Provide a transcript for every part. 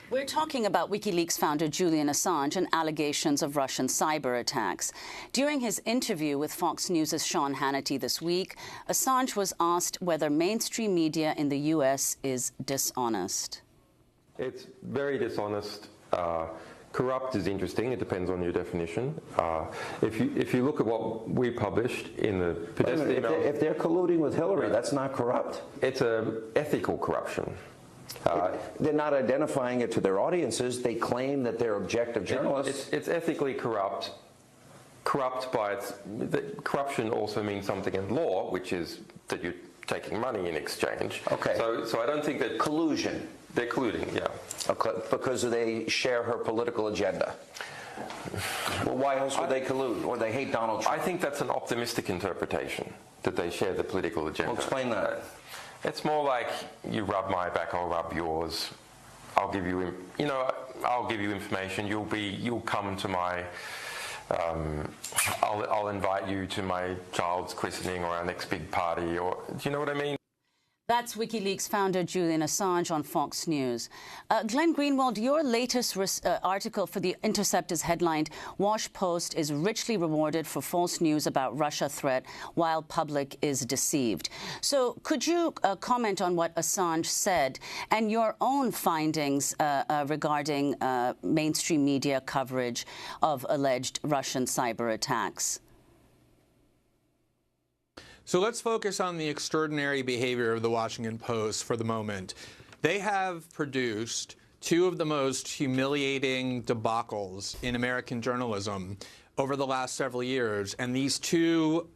We're talking about WikiLeaks founder Julian Assange and allegations of Russian cyber attacks. During his interview with Fox News' Sean Hannity this week, Assange was asked whether mainstream media in the U.S. is dishonest. It's very dishonest. Corrupt is interesting. It depends on your definition. If you look at what we published in the pedestrian... If they're colluding with Hillary, that's not corrupt. It's ethical corruption. They're not identifying it to their audiences. They claim that they're objective journalists. It's ethically corrupt. Corruption also means something in law, which is that you're taking money in exchange. Okay. So I don't think that... Collusion. They're colluding, yeah. Okay, because they share her political agenda. Well, why else would they collude? Or they hate Donald Trump? I think that's an optimistic interpretation, that they share the political agenda. Well, explain that. It's more like, you rub my back, I'll rub yours. I'll give you, I'll give you information. You'll come to my, I'll invite you to my child's christening or our next big party, or, do you know what I mean? That's WikiLeaks founder Julian Assange on Fox News. Glenn Greenwald, your latest article for The Intercept is headlined, "Wash Post is richly rewarded for false news about Russia threat while public is deceived." So could you comment on what Assange said and your own findings regarding mainstream media coverage of alleged Russian cyber attacks? So let's focus on the extraordinary behavior of the Washington Post for the moment. They have produced two of the most humiliating debacles in American journalism over the last several years, and these two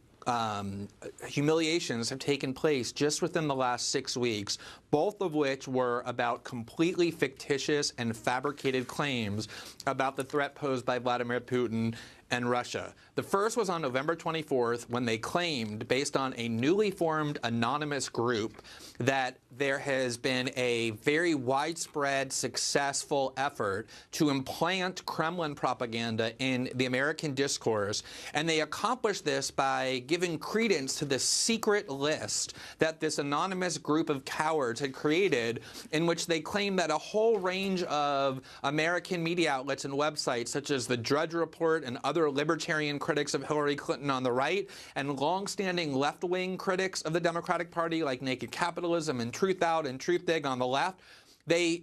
humiliations have taken place just within the last 6 weeks, both of which were about completely fictitious and fabricated claims about the threat posed by Vladimir Putin and Russia. The first was on November 24th, when they claimed, based on a newly formed anonymous group, that there has been a very widespread, successful effort to implant Kremlin propaganda in the American discourse. And they accomplished this by giving credence to the secret list that this anonymous group of cowards had created, in which they claimed that a whole range of American media outlets and websites, such as the Drudge Report and other libertarian critics of Hillary Clinton on the right, and longstanding left-wing critics of the Democratic Party like Naked Capitalism and Truth Out and Truth Dig on the left, they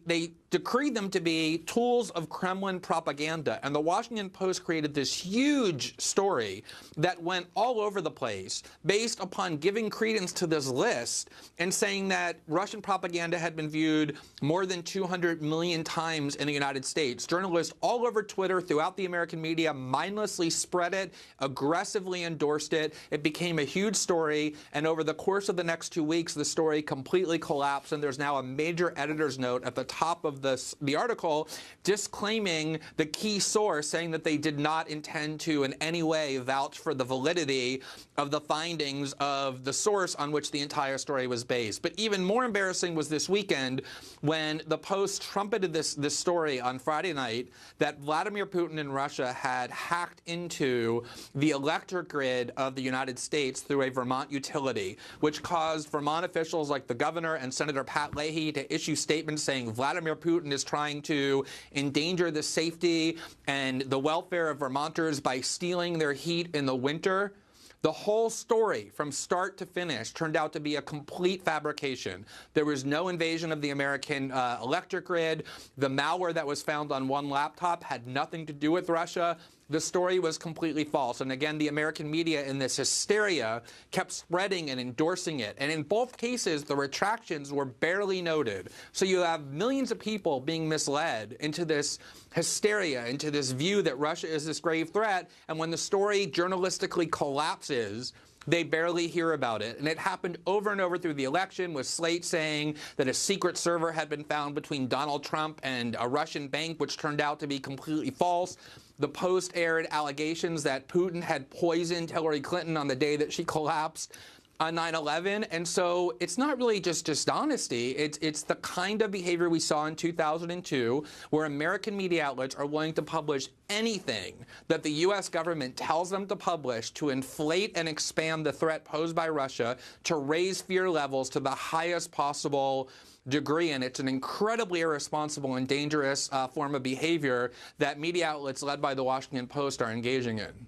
decreed them to be tools of Kremlin propaganda. And the Washington Post created this huge story that went all over the place based upon giving credence to this list and saying that Russian propaganda had been viewed more than 200 million times in the United States. Journalists all over Twitter throughout the American media mindlessly spread it, aggressively endorsed it. It became a huge story, and over the course of the next 2 weeks, the story completely collapsed, and there's now a major editor's note at the top of the article disclaiming the key source, saying that they did not intend to in any way vouch for the validity of the findings of the source on which the entire story was based. But even more embarrassing was this weekend when the Post trumpeted this story on Friday night that Vladimir Putin and Russia had hacked into the electric grid of the United States through a Vermont utility, which caused Vermont officials like the governor and Senator Pat Leahy to issue statements saying Vladimir Putin is trying to endanger the safety and the welfare of Vermonters by stealing their heat in the winter. The whole story, from start to finish, turned out to be a complete fabrication. There was no invasion of the American electric grid. The malware that was found on one laptop had nothing to do with Russia. The story was completely false. And again, the American media in this hysteria kept spreading and endorsing it. And in both cases, the retractions were barely noted. So you have millions of people being misled into this hysteria, into this view that Russia is this grave threat. And when the story journalistically collapses, they barely hear about it. And it happened over and over through the election, with Slate saying that a secret server had been found between Donald Trump and a Russian bank, which turned out to be completely false. The Post aired allegations that Putin had poisoned Hillary Clinton on the day that she collapsed. on 9/11, and so it's not really just dishonesty. It's the kind of behavior we saw in 2002, where American media outlets are willing to publish anything that the U.S. government tells them to publish to inflate and expand the threat posed by Russia, to raise fear levels to the highest possible degree. And it's an incredibly irresponsible and dangerous form of behavior that media outlets led by the Washington Post are engaging in.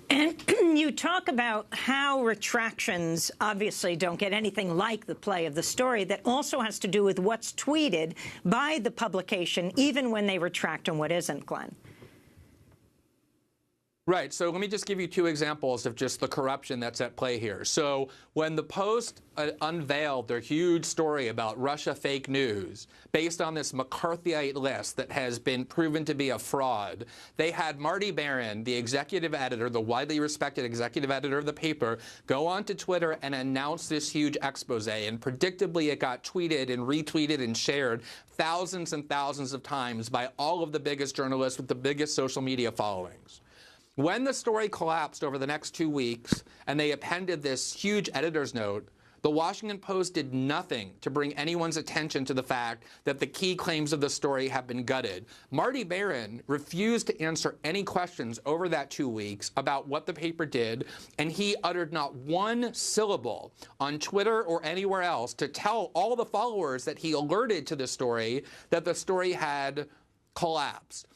And you talk about how retractions obviously don't get anything like the play of the story. That also has to do with what's tweeted by the publication, even when they retract, and what isn't, Glenn. Right. So let me just give you two examples of just the corruption that's at play here. So when the Post unveiled their huge story about Russia fake news based on this McCarthyite list that has been proven to be a fraud, they had Marty Baron, the executive editor, the widely respected executive editor of the paper, go onto Twitter and announce this huge expose. And predictably, it got tweeted and retweeted and shared thousands and thousands of times by all of the biggest journalists with the biggest social media followings. When the story collapsed over the next 2 weeks and they appended this huge editor's note, the Washington Post did nothing to bring anyone's attention to the fact that the key claims of the story have been gutted. Marty Baron refused to answer any questions over that 2 weeks about what the paper did, and he uttered not one syllable on Twitter or anywhere else to tell all the followers that he alerted to the story that the story had collapsed.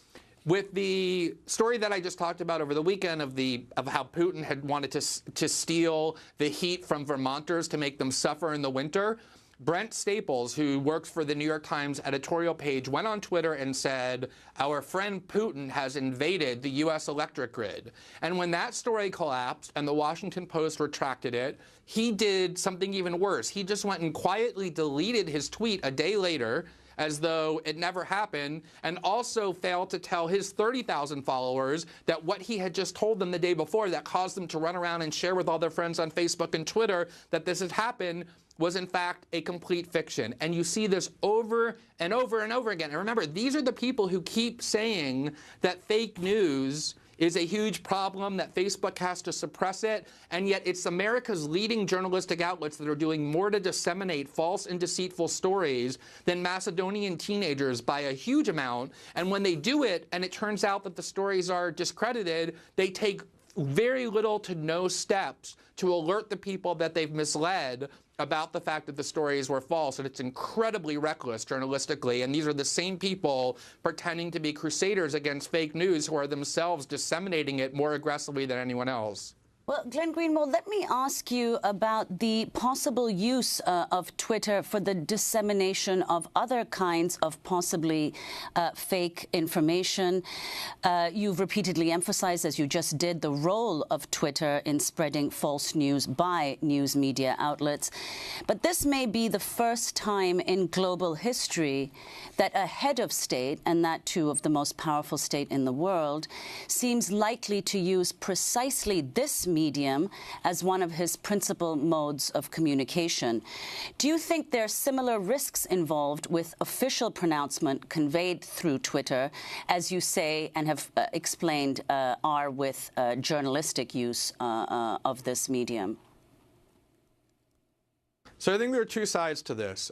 With the story that I just talked about over the weekend of how Putin had wanted to steal the heat from Vermonters to make them suffer in the winter, Brent Staples, who works for the New York Times editorial page, went on Twitter and said, "Our friend Putin has invaded the U.S. electric grid." And when that story collapsed and the Washington Post retracted it, he did something even worse. He just went and quietly deleted his tweet a day later, as though it never happened, and also failed to tell his 30,000 followers that what he had just told them the day before that caused them to run around and share with all their friends on Facebook and Twitter that this had happened was in fact a complete fiction. And you see this over and over and over again. And remember, these are the people who keep saying that fake news is a huge problem, that Facebook has to suppress it, and yet it's America's leading journalistic outlets that are doing more to disseminate false and deceitful stories than Macedonian teenagers by a huge amount. And when they do it, and it turns out that the stories are discredited, they take very little to no steps to alert the people that they've misled about the fact that the stories were false. And it's incredibly reckless journalistically. And these are the same people pretending to be crusaders against fake news who are themselves disseminating it more aggressively than anyone else. Well, Glenn Greenwald, let me ask you about the possible use of Twitter for the dissemination of other kinds of possibly fake information. You've repeatedly emphasized, as you just did, the role of Twitter in spreading false news by news media outlets. But this may be the first time in global history that a head of state, and that too of the most powerful state in the world, seems likely to use precisely this medium as one of his principal modes of communication. Do you think there are similar risks involved with official pronouncement conveyed through Twitter, as you say and have explained are with journalistic use of this medium? So I think there are two sides to this.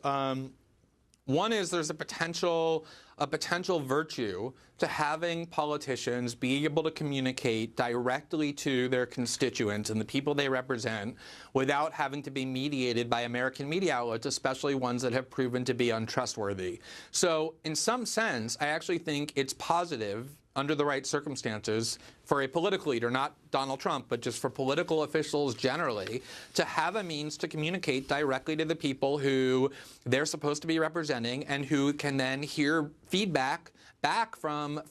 One is there's a potential virtue to having politicians be able to communicate directly to their constituents and the people they represent without having to be mediated by American media outlets, especially ones that have proven to be untrustworthy. So in some sense, I actually think it's positive under the right circumstances for a political leader, not Donald Trump, but just for political officials generally, to have a means to communicate directly to the people who they're supposed to be representing and who can then hear feedback back from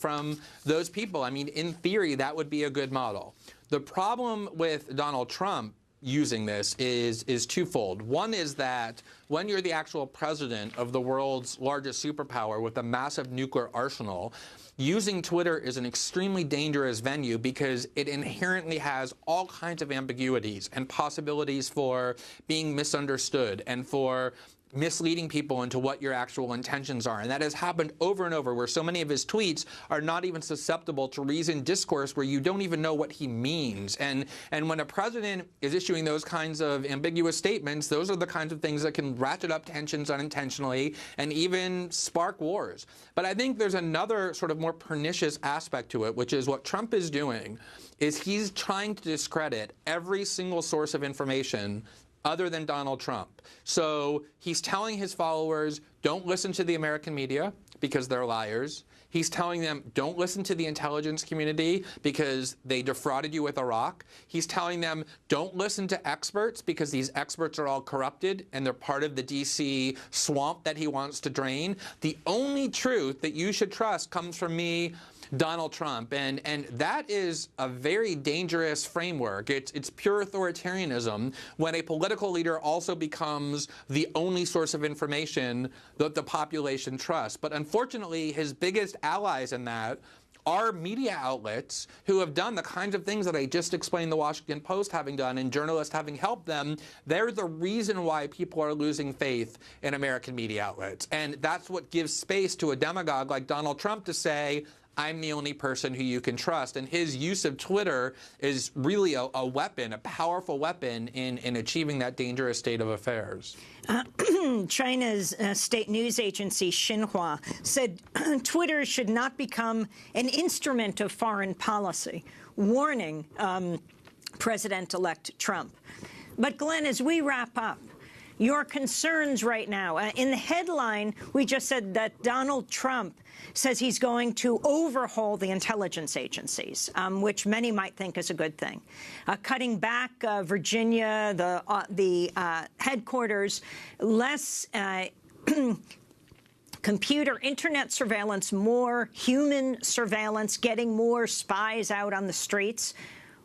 those people. I mean, in theory, that would be a good model. The problem with Donald Trump using this is twofold. One is that when you're the actual president of the world's largest superpower with a massive nuclear arsenal, using Twitter is an extremely dangerous venue because it inherently has all kinds of ambiguities and possibilities for being misunderstood and for misleading people into what your actual intentions are. And that has happened over and over, where so many of his tweets are not even susceptible to reasoned discourse where you don't even know what he means. And when a president is issuing those kinds of ambiguous statements, those are the kinds of things that can ratchet up tensions unintentionally and even spark wars. But I think there's another sort of more pernicious aspect to it, which is what Trump is doing is he's trying to discredit every single source of information other than Donald Trump. So he's telling his followers, don't listen to the American media because they're liars. He's telling them, don't listen to the intelligence community because they defrauded you with Iraq. He's telling them, don't listen to experts because these experts are all corrupted and they're part of the D.C. swamp that he wants to drain. The only truth that you should trust comes from me, Donald Trump, and that is a very dangerous framework. It's pure authoritarianism when a political leader also becomes the only source of information that the population trusts. But unfortunately, his biggest allies in that are media outlets who have done the kinds of things that I just explained the Washington Post having done and journalists having helped them. They're the reason why people are losing faith in American media outlets. And that's what gives space to a demagogue like Donald Trump to say, I'm the only person who you can trust. And his use of Twitter is really a weapon, a powerful weapon in achieving that dangerous state of affairs. China's state news agency Xinhua said Twitter should not become an instrument of foreign policy, warning President-elect Trump. But Glenn, as we wrap up, your concerns right now. In the headline, we just said that Donald Trump says he's going to overhaul the intelligence agencies, which many might think is a good thing. Cutting back Virginia, the headquarters, less computer, internet surveillance, more human surveillance, getting more spies out on the streets.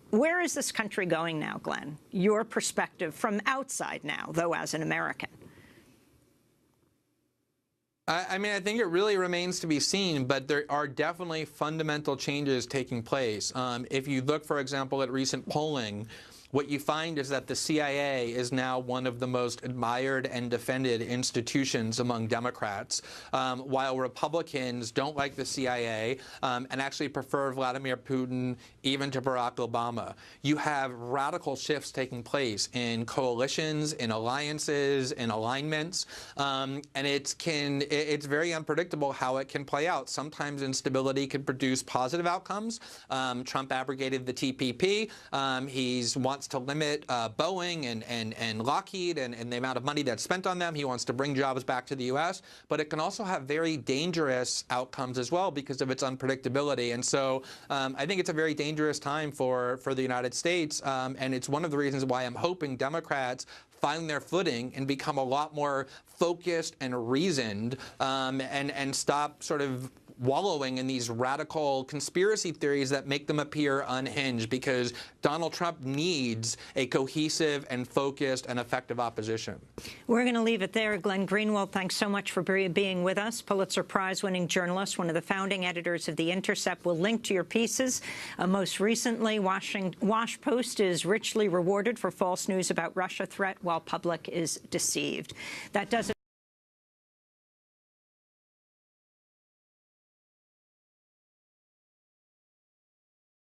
Where is this country going now, Glenn? Your perspective from outside now, though, as an American. I mean, I think it really remains to be seen, but there are definitely fundamental changes taking place. If you look, for example, at recent polling, what you find is that the CIA is now one of the most admired and defended institutions among Democrats, while Republicans don't like the CIA and actually prefer Vladimir Putin even to Barack Obama. You have radical shifts taking place in coalitions, in alliances, in alignments, and it's very unpredictable how it can play out. Sometimes instability can produce positive outcomes. Trump abrogated the TPP. He wants to limit Boeing and Lockheed and the amount of money that's spent on them. He wants to bring jobs back to the U.S., but it can also have very dangerous outcomes as well because of its unpredictability. And so I think it's a very dangerous time for the United States, and it's one of the reasons why I'm hoping Democrats find their footing and become a lot more focused and reasoned and stop sort of wallowing in these radical conspiracy theories that make them appear unhinged, because Donald Trump needs a cohesive and focused and effective opposition. We're going to leave it there. Glenn Greenwald, thanks so much for being with us. Pulitzer Prize-winning journalist, one of the founding editors of The Intercept. We'll link to your pieces. Most recently, Wash Post is richly rewarded for false news about Russia threat while public is deceived. That does it.